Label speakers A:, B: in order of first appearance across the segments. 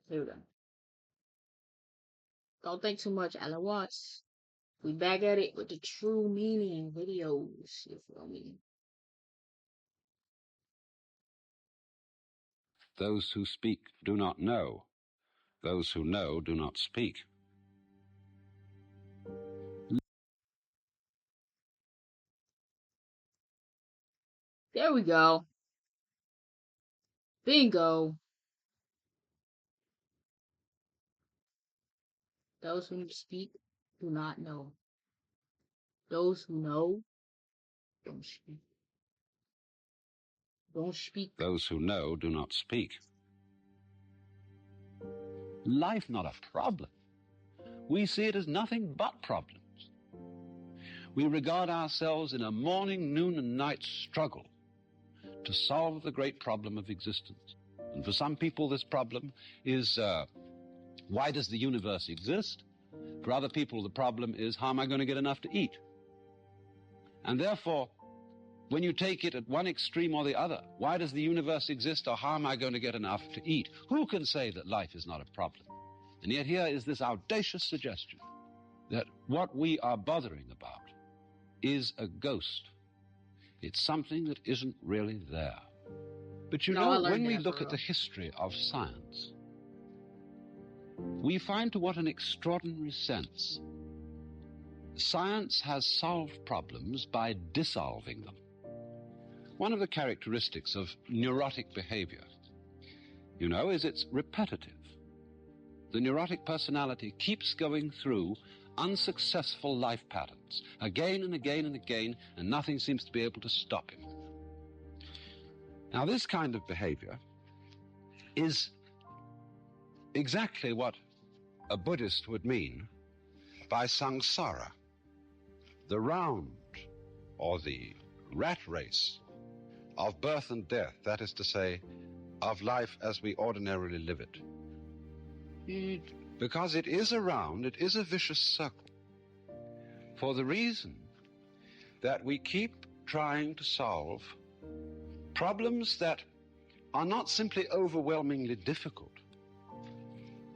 A: Here we go. Don't think too much, Alan Watts. We back at it with the true meaning videos. You feel me?
B: Those who speak do not know. Those who know do not speak.
A: There we go. Bingo. Those who speak do not know. Those who know don't speak. Don't speak.
B: Those who know do not speak. Life not a problem. We see it as nothing but problems. We regard ourselves in a morning, noon, and night struggle to solve the great problem of existence. And for some people, this problem is, why does the universe exist? For other people, the problem is, how am I going to get enough to eat? And therefore, when you take it at one extreme or the other, why does the universe exist, or how am I going to get enough to eat? Who can say that life is not a problem? And yet here is this audacious suggestion that what we are bothering about is a ghost. It's something that isn't really there. But you know, when we look at the history of science, we find to what an extraordinary sense science has solved problems by dissolving them. One of the characteristics of neurotic behavior, you know, is it's repetitive. The neurotic personality keeps going through unsuccessful life patterns again and again and again, and nothing seems to be able to stop him. Now, this kind of behavior is exactly what a Buddhist would mean by samsara, the round or the rat race of birth and death, that is to say, of life as we ordinarily live it. Because it is a round, it is a vicious circle, for the reason that we keep trying to solve problems that are not simply overwhelmingly difficult,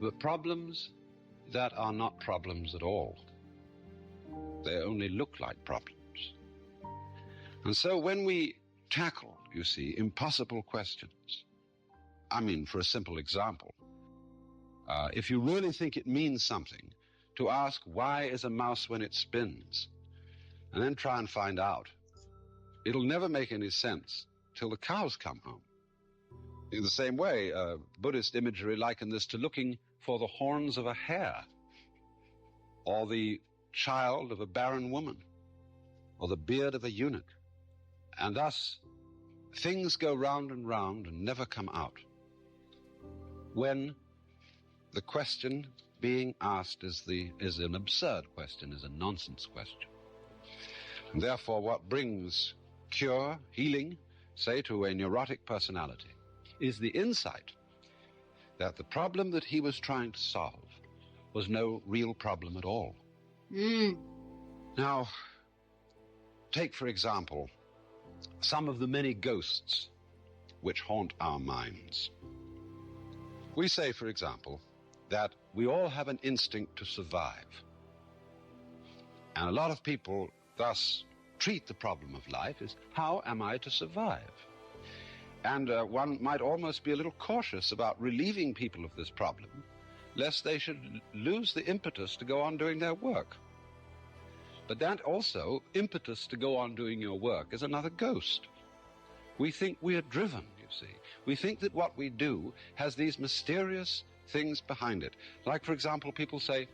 B: but problems that are not problems at all. They only look like problems. And so when we tackle, you see, impossible questions, I mean, for a simple example, if you really think it means something to ask why is a mouse when it spins, and then try and find out, it'll never make any sense till the cows come home. In the same way, Buddhist imagery likened this to looking for the horns of a hare, or the child of a barren woman, or the beard of a eunuch. And thus, things go round and round and never come out, when the question being asked is an absurd question, is a nonsense question. And therefore, what brings cure, healing, say, to a neurotic personality, is the insight that the problem that he was trying to solve was no real problem at all. Now, take, for example, some of the many ghosts which haunt our minds. We say, for example, that we all have an instinct to survive. And a lot of people thus treat the problem of life as, how am I to survive? And one might almost be a little cautious about relieving people of this problem, lest they should lose the impetus to go on doing their work. But that also, impetus to go on doing your work, is another ghost. We think we are driven, you see. We think that what we do has these mysterious things behind it. Like, for example, people say,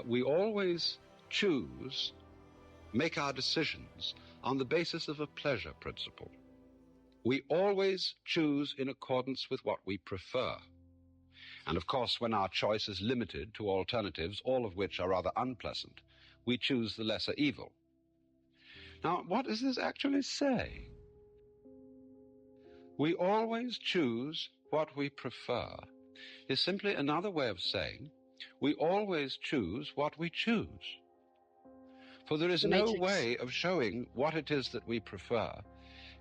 B: we always make our decisions on the basis of a pleasure principle. We always choose in accordance with what we prefer. And of course, when our choice is limited to alternatives, all of which are rather unpleasant, we choose the lesser evil. Now, what does this actually say? We always choose what we prefer is simply another way of saying we always choose what we choose. For there is no way of showing what it is that we prefer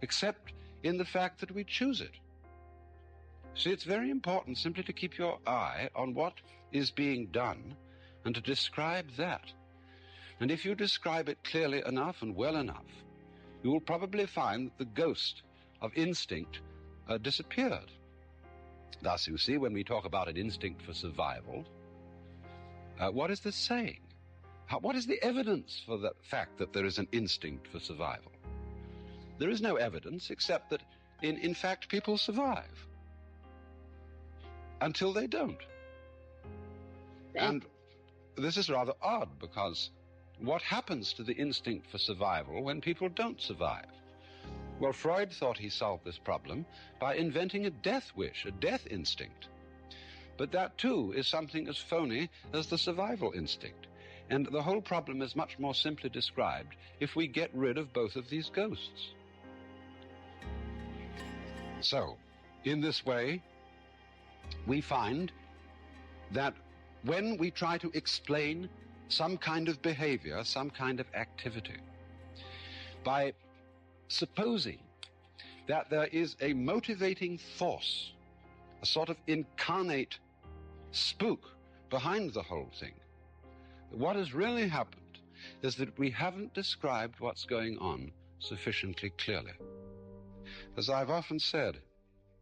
B: except in the fact that we choose it. See, it's very important simply to keep your eye on what is being done and to describe that. And if you describe it clearly enough and well enough, you will probably find that the ghost of instinct disappeared. Thus, you see, when we talk about an instinct for survival, what is this saying? What is the evidence for the fact that there is an instinct for survival? There is no evidence except that, in fact, people survive until they don't. And this is rather odd, because what happens to the instinct for survival when people don't survive? Well, Freud thought he solved this problem by inventing a death wish, a death instinct. But that, too, is something as phony as the survival instinct. And the whole problem is much more simply described if we get rid of both of these ghosts. So, in this way, we find that when we try to explain some kind of behavior, some kind of activity, by supposing that there is a motivating force, a sort of incarnate spook behind the whole thing, what has really happened is that we haven't described what's going on sufficiently clearly. As I've often said,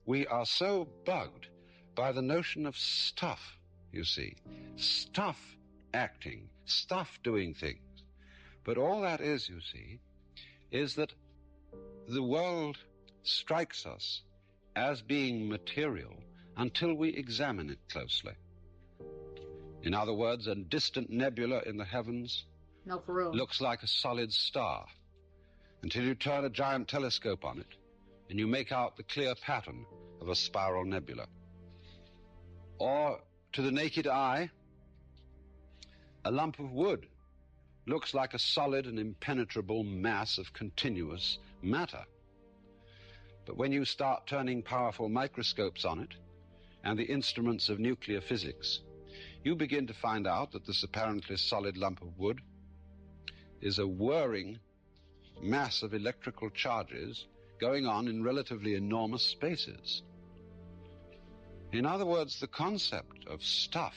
B: we are so bugged by the notion of stuff, you see, stuff acting, stuff doing things. But all that is, you see, is that the world strikes us as being material until we examine it closely. In other words, a distant nebula in the heavens looks like a solid star until you turn a giant telescope on it and you make out the clear pattern of a spiral nebula. Or, to the naked eye, a lump of wood looks like a solid and impenetrable mass of continuous matter. But when you start turning powerful microscopes on it and the instruments of nuclear physics, you begin to find out that this apparently solid lump of wood is a whirring mass of electrical charges going on in relatively enormous spaces. In other words, the concept of stuff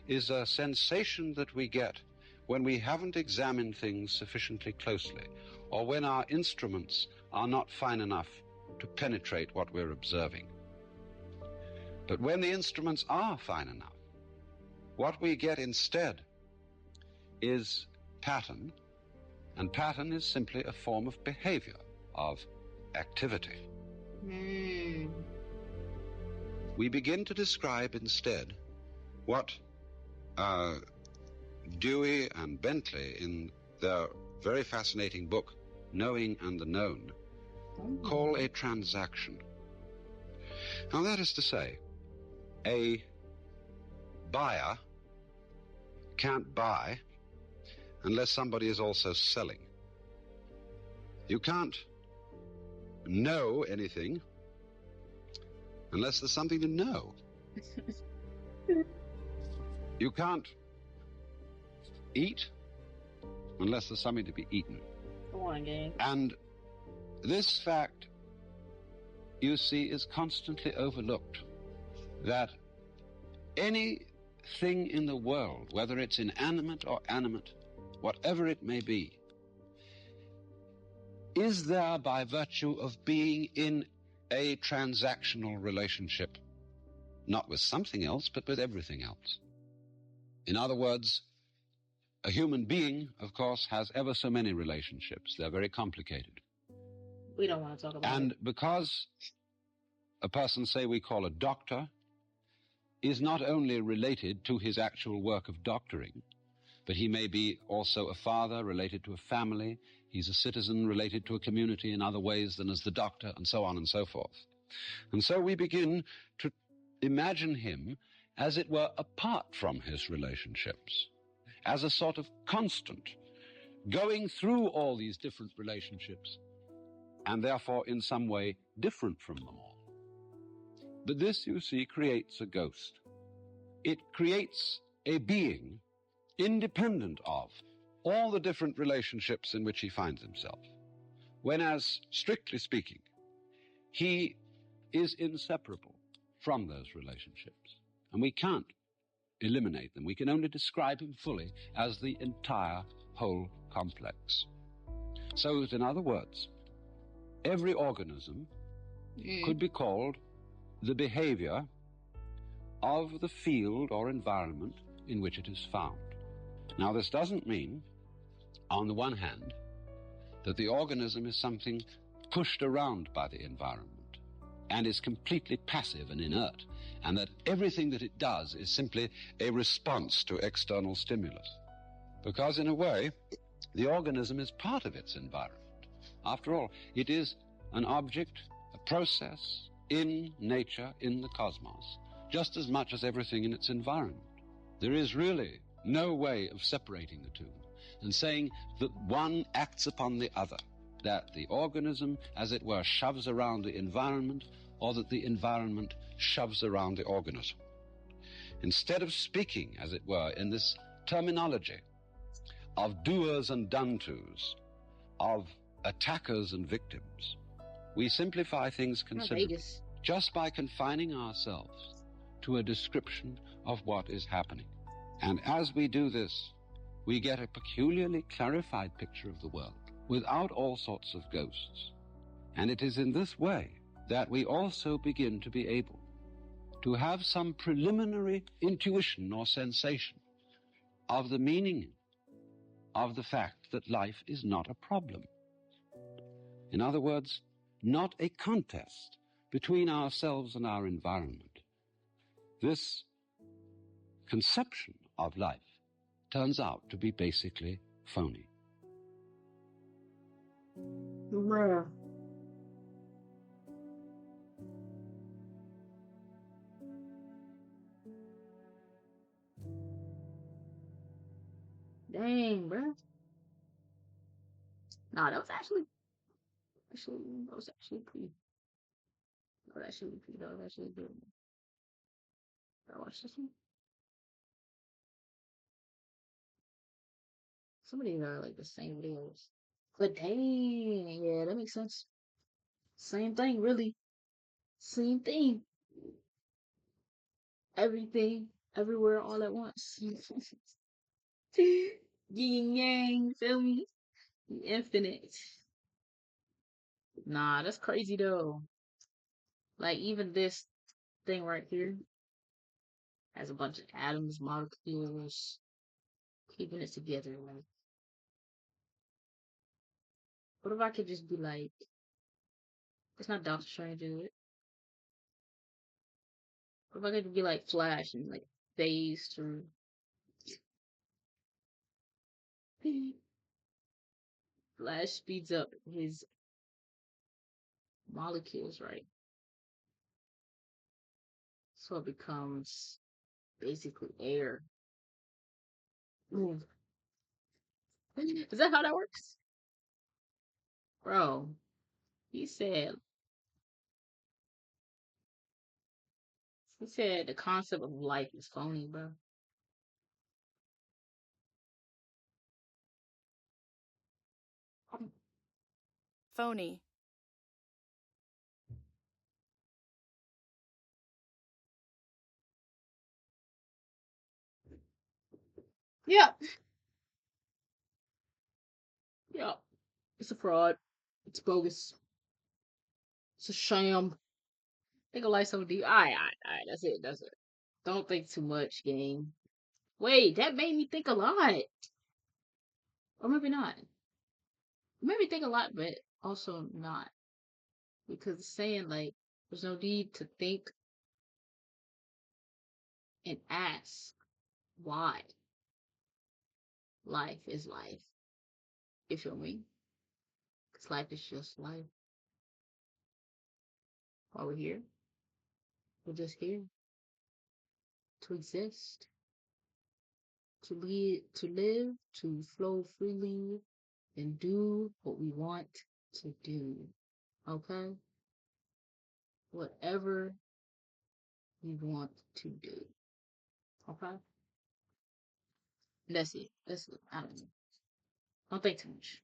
B: is a sensation that we get when we haven't examined things sufficiently closely, or when our instruments are not fine enough to penetrate what we're observing. But when the instruments are fine enough, what we get instead is pattern, and pattern is simply a form of behavior, of activity. We begin to describe instead what Dewey and Bentley, in their very fascinating book, Knowing and the Known, call a transaction. Now, that is to say, a buyer can't buy unless somebody is also selling. You can't know anything unless there's something to know. You can't eat unless there's something to be eaten.
A: Go on, gang.
B: And this fact, you see, is constantly overlooked, that anything in the world, whether it's inanimate or animate, whatever it may be, is there by virtue of being in a transactional relationship, not with something else, but with everything else. In other words, a human being, of course, has ever so many relationships. They're very complicated.
A: We don't want to talk about it.
B: And because a person, say we call a doctor, is not only related to his actual work of doctoring, but he may be also a father related to a family. He's a citizen related to a community in other ways than as the doctor, and so on and so forth. And so we begin to imagine him, as it were, apart from his relationships, as a sort of constant, going through all these different relationships, and therefore in some way different from them all. But this, you see, creates a ghost. It creates a being independent of all the different relationships in which he finds himself, when, as strictly speaking, he is inseparable from those relationships. And we can't eliminate them. We can only describe him fully as the entire whole complex. So that, in other words, every organism could be called the behavior of the field or environment in which it is found. Now, this doesn't mean, on the one hand, that the organism is something pushed around by the environment and is completely passive and inert, and that everything that it does is simply a response to external stimulus. Because, in a way, the organism is part of its environment. After all, it is an object, a process in nature, in the cosmos, just as much as everything in its environment. There is really no way of separating the two and saying that one acts upon the other, that the organism, as it were, shoves around the environment, or that the environment shoves around the organism. Instead of speaking, as it were, in this terminology of doers and done-tos, of attackers and victims, we simplify things considerably just by confining ourselves to a description of what is happening. And as we do this, we get a peculiarly clarified picture of the world without all sorts of ghosts. And it is in this way that we also begin to be able to have some preliminary intuition or sensation of the meaning of the fact that life is not a problem. In other words, not a contest between ourselves and our environment. This conception of life turns out to be basically phony.
A: Bruh. Dang, bruh. Nah, that was actually pretty. That was actually pretty. That was actually good. I watched this one. Some of these are like the same videos. But dang, yeah, that makes sense. Same thing, really. Same thing. Everything, everywhere, all at once. Yin yang, feel me? Infinite. Nah, that's crazy though. Like even this thing right here has a bunch of atoms, molecules, keeping it together. Like, what if I could just be like, it's not Doctor Strange, is it? What if I could be like Flash and like phase through? Flash speeds up his molecules, right? So it becomes basically air. Ooh. Is that how that works? Bro, he said the concept of life is phony, bro.
C: Phony.
A: Yeah. Yeah. It's a fraud. It's bogus. It's a sham. Think of life so deep. Alright. That's it. That's it. Don't think too much, game. Wait, that made me think a lot. Or maybe not. It made me think a lot, but also not. Because it's saying, like, there's no need to think and ask why life is life. You feel me? Because life is just life. While we're here, we're just here to exist, to live, to flow freely, and do what we want to do. Okay? Whatever we want to do. Okay? That's it. That's it. I don't know. Don't think too much.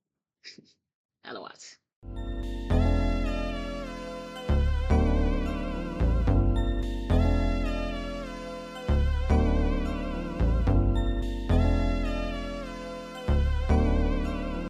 A: Otherwise.